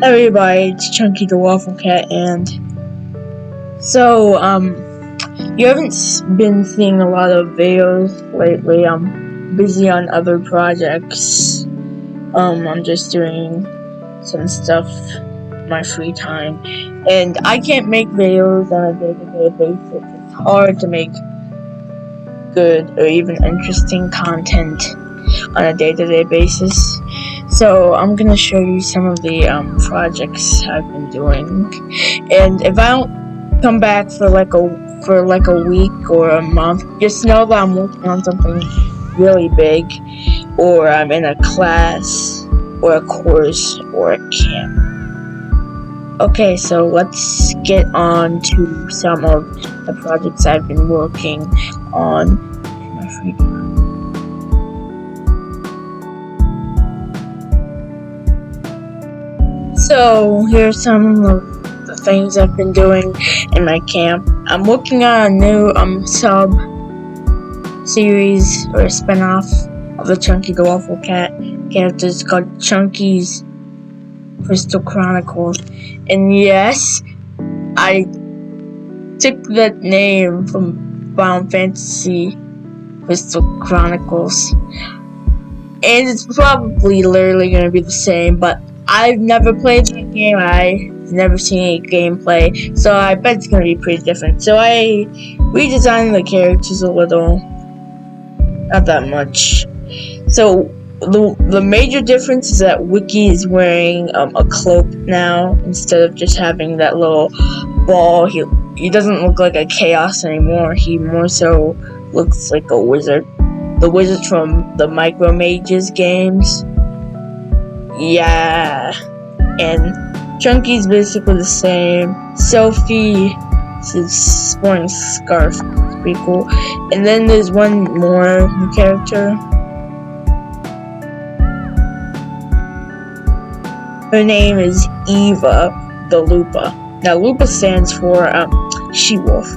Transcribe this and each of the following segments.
Everybody, it's ChunkyDaWaffleCat, and so, you haven't been seeing a lot of videos lately. I'm busy on other projects. I'm just doing some stuff in my free time, and I can't make videos on a day-to-day basis. It's hard to make good or even interesting content on a day-to-day basis. So I'm gonna show you some of the projects I've been doing, and if I don't come back for like a week or a month, just know that I'm working on something really big, or I'm in a class or a course or a camp. Okay, so let's get on to some of the projects I've been working on in my free time. So here's some of the things I've been doing in my camp. I'm working on a new sub series or a spinoff of the ChunkyDaWaffleCat characters called Chunky's Crystal Chronicles. And yes, I took that name from Final Fantasy Crystal Chronicles, and it's probably literally gonna be the same, but I've never played the game. I've never seen any gameplay, so I bet it's gonna be pretty different. So I redesigned the characters a little, not that much. So the major difference is that Wiki is wearing a cloak now instead of just having that little ball. He doesn't look like a chaos anymore. He more so looks like a wizard. The wizard from the Micro Mages games. Yeah, and Chunky's basically the same. Sophie is sporting a scarf. It's pretty cool. And then there's one more new character. Her name is Eva the Lupa. Now, Lupa stands for she-wolf,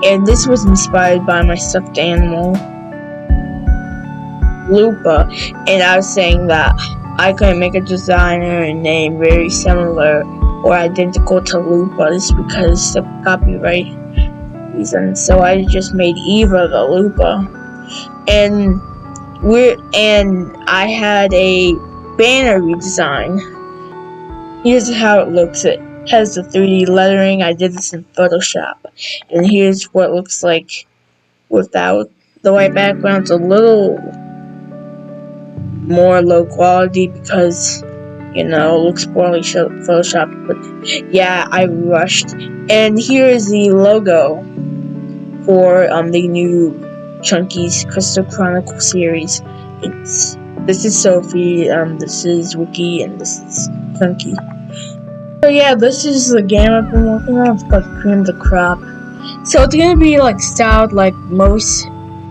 and this was inspired by my stuffed animal, Lupa. And I was saying that I couldn't make a designer and name very similar or identical to Lupa just because of copyright reasons. So I just made Eva the Lupa, and I had a banner redesign. Here's how it looks. It has the 3D lettering. I did this in Photoshop, and here's what it looks like without the white background. It's a little more low quality because, it looks poorly photoshopped, but yeah, I rushed. And here is the logo for the new Chunky's Crystal Chronicle series. This is Sophie, this is Wiki, and this is Chunky. So yeah, this is the game I've been working on. It's called Cream the Crop. So it's gonna be like styled like most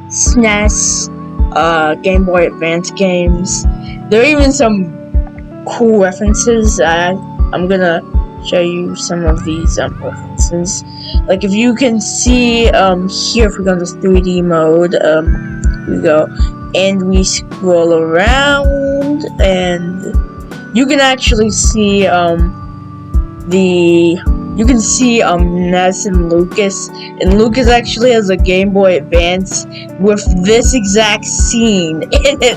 SNES Game Boy Advance games. There are even some cool references. I'm gonna show you some of these references. Like if you can see here, if we go to 3D mode, we go and we scroll around, and you can actually see Ness and Lucas, actually has a Game Boy Advance with this exact scene in it.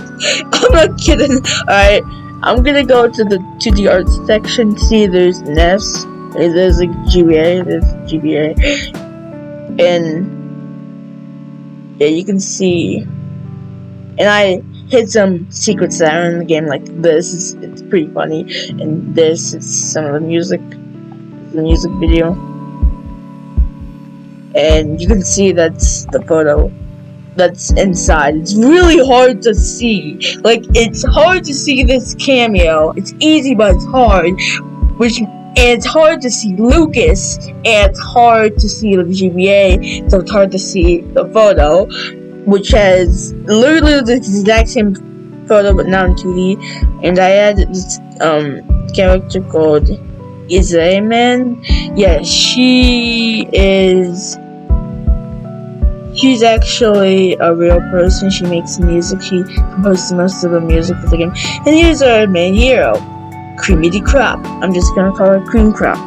I'm not kidding. Alright, I'm gonna go to the art section. See, there's Ness, there's like GBA, and yeah, you can see. And I hid some secrets that are in the game, like this. It's pretty funny, and this is some of the music video, and you can see that's the photo that's inside. It's really hard to see. Like, it's hard to see this cameo. It's easy, but it's hard. And it's hard to see Lucas, and it's hard to see the GBA, so it's hard to see the photo, which has literally the exact same photo but not in 2D. And I added this character called Izaman. Yeah, she's actually a real person. She makes music. She composes most of the music for the game. And here's our main hero, Creamy Crop. I'm just gonna call her Cream Crop.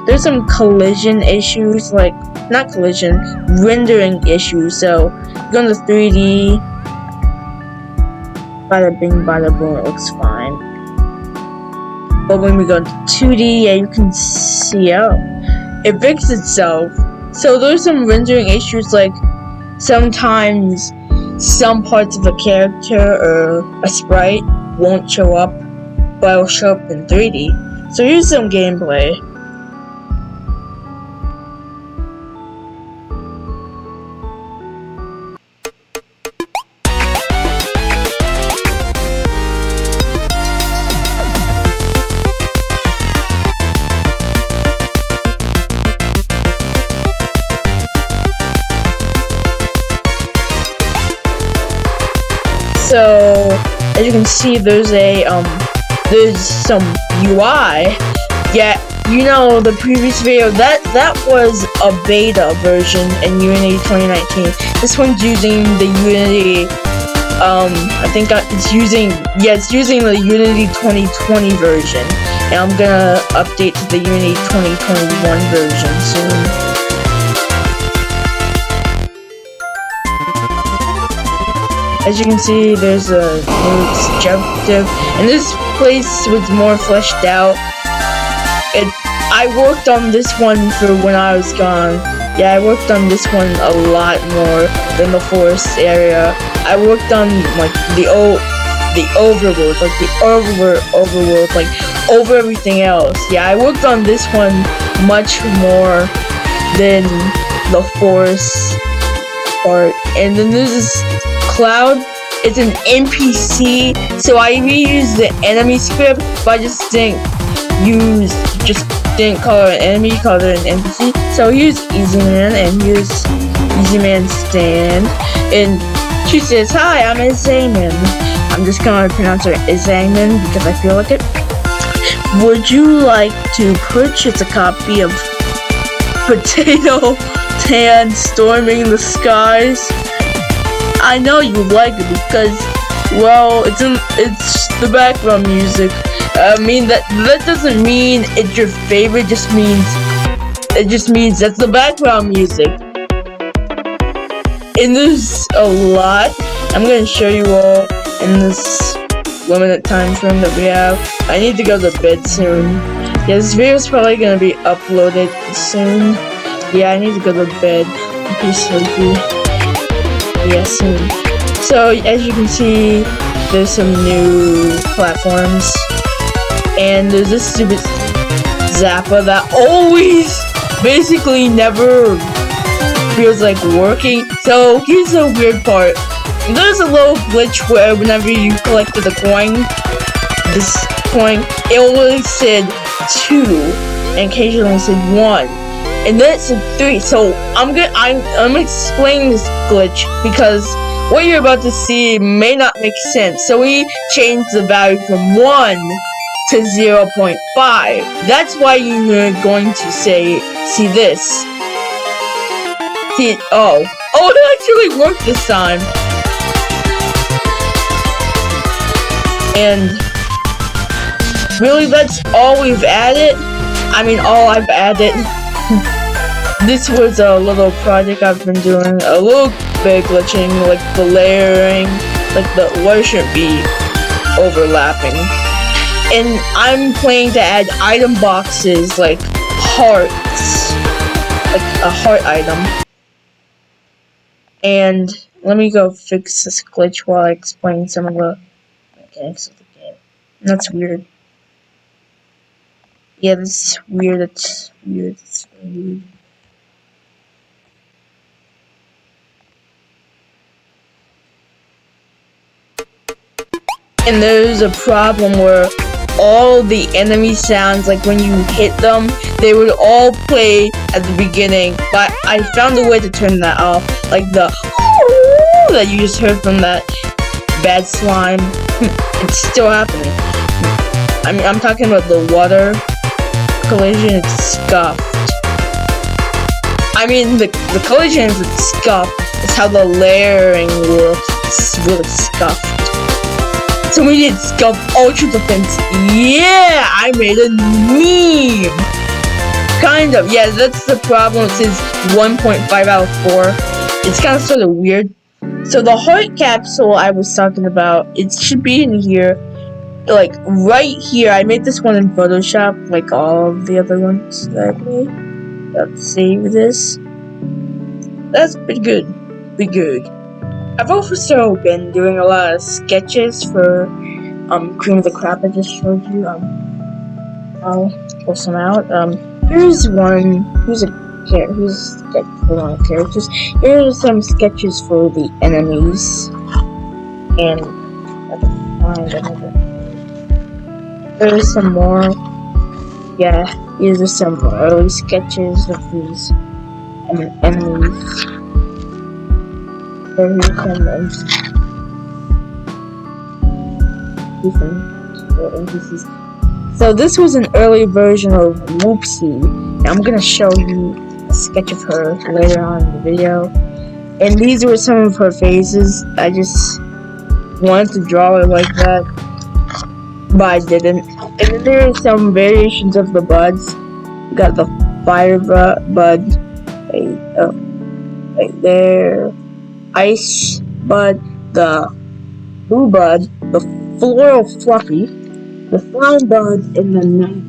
There's some collision issues, like, not collision, rendering issues. So, go into 3D, bada bing, bada boom, it looks fine. But when we go into 2D, yeah, you can see, it fixed itself. So there's some rendering issues, like, sometimes some parts of a character or a sprite won't show up, but it'll show up in 3D. So here's some gameplay. So, as you can see, there's some UI. Yeah, you know, the previous video, that was a beta version in Unity 2019. This one's using the Unity, I think it's using the Unity 2020 version. And I'm gonna update to the Unity 2021 version soon. As you can see, there's a new objective, and this place was more fleshed out. I worked on this one for when I was gone. Yeah, I worked on this one a lot more than the forest area. I worked on, like, the overworld, like the overworld, like, over everything else. Yeah, I worked on this one much more than the forest part. And then there's this Cloud. It's an NPC, so I reused the enemy script, but I just didn't call her an enemy, called her an NPC. So here's Easyman, and here's Easyman's stand, and she says, "Hi, I'm Izaman." I'm just gonna pronounce her Izaman because I feel like it. Would you like to purchase a copy of Potato Tan Storming the Skies? I know you like it because, well, it's the background music. I mean, that doesn't mean it's your favorite. It just means that's the background music. And there's a lot. I'm gonna show you all in this limited time frame that we have. I need to go to bed soon. Yeah, this video is probably gonna be uploaded soon. Yeah, I need to go to bed. I'm pretty sleepy. Yeah, soon. So, as you can see, there's some new platforms. And there's this stupid Zappa that always, basically never feels like working. So, here's the weird part. There's a little glitch where whenever you collected a coin, this coin, it only said 2, and occasionally said 1. And then it said 3, so I'm gonna explain this glitch because what you're about to see may not make sense. So we changed the value from 1 to 0.5. That's why you're going to see this. See, oh, it actually worked this time. And really, that's all we've added. I mean, all I've added. This was a little project I've been doing, a little bit glitching, like the layering, like the water shouldn't be overlapping. And I'm planning to add item boxes, like hearts, like a heart item. And let me go fix this glitch while I explain some of the mechanics of the game. That's weird. Yeah, this is weird. It's weird. It's weird. And there's a problem where all the enemy sounds, like when you hit them, they would all play at the beginning. But I found a way to turn that off, like the that you just heard from that bad slime. It's still happening. I mean, I'm talking about the water collision, it's scuffed. I mean, the collision isn't scuffed. It's how the layering works. It's really scuffed. So we did scuff ultra defense. Yeah, I made a meme. Kind of. Yeah, that's the problem. It says 1.5 out of 4. It's kind of sort of weird. So the heart capsule I was talking about, it should be in here. Like, right here. I made this one in Photoshop, like all of the other ones that I made. Let's save this. That's pretty good. Pretty good. I've also been doing a lot of sketches for Cream of the Crop I just showed you. I'll pull some out. Here's one. Here's a sketch for one of the characters. Here are some sketches for the enemies. And I can find another. There's some more. Yeah, these are some early sketches of these enemies. Here's some NPCs. So this was an early version of Whoopsie. I'm gonna show you a sketch of her later on in the video. And these were some of her faces. I just wanted to draw her like that, but I didn't. And then there are some variations of the buds. You got the fire bud, right there. Ice bud, the blue bud, the floral fluffy, the flower bud, and the night.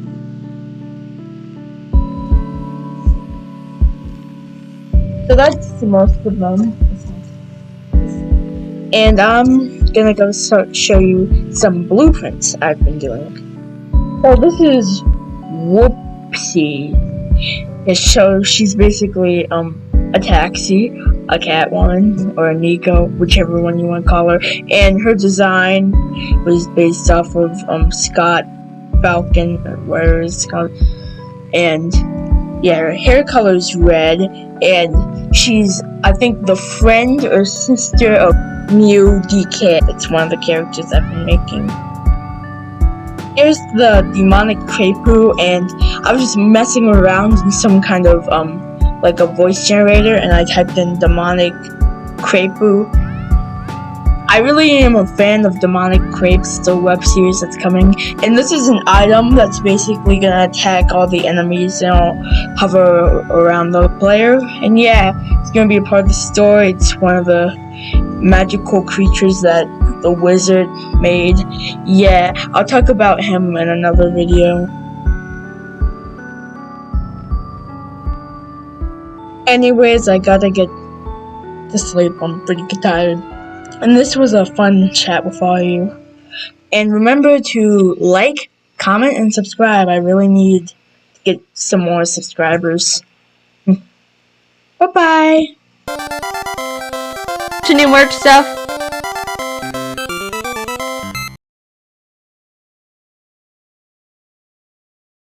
So that's most of them. And I'm gonna go show you some blueprints I've been doing. So this is Whoopsie. It shows she's basically a taxi, a Catwoman, or a Nico, whichever one you want to call her. And her design was based off of Scott Falcon, or whatever it's called. And yeah, her hair color is red, and she's, I think, the friend or sister of Mew DK. It's one of the characters I've been making. Here's the demonic Crepu, and I was just messing around in some kind of like a voice generator, and I typed in demonic Crepu. I really am a fan of Demonic Crepes, the web series that's coming, and this is an item that's basically gonna attack all the enemies and hover around the player. And yeah, it's gonna be a part of the story. It's one of the magical creatures that the wizard made. Yeah, I'll talk about him in another video. Anyways, I gotta get to sleep. I'm pretty tired. And this was a fun chat with all of you. And remember to like, comment, and subscribe. I really need to get some more subscribers. Bye-bye. To new merch stuff.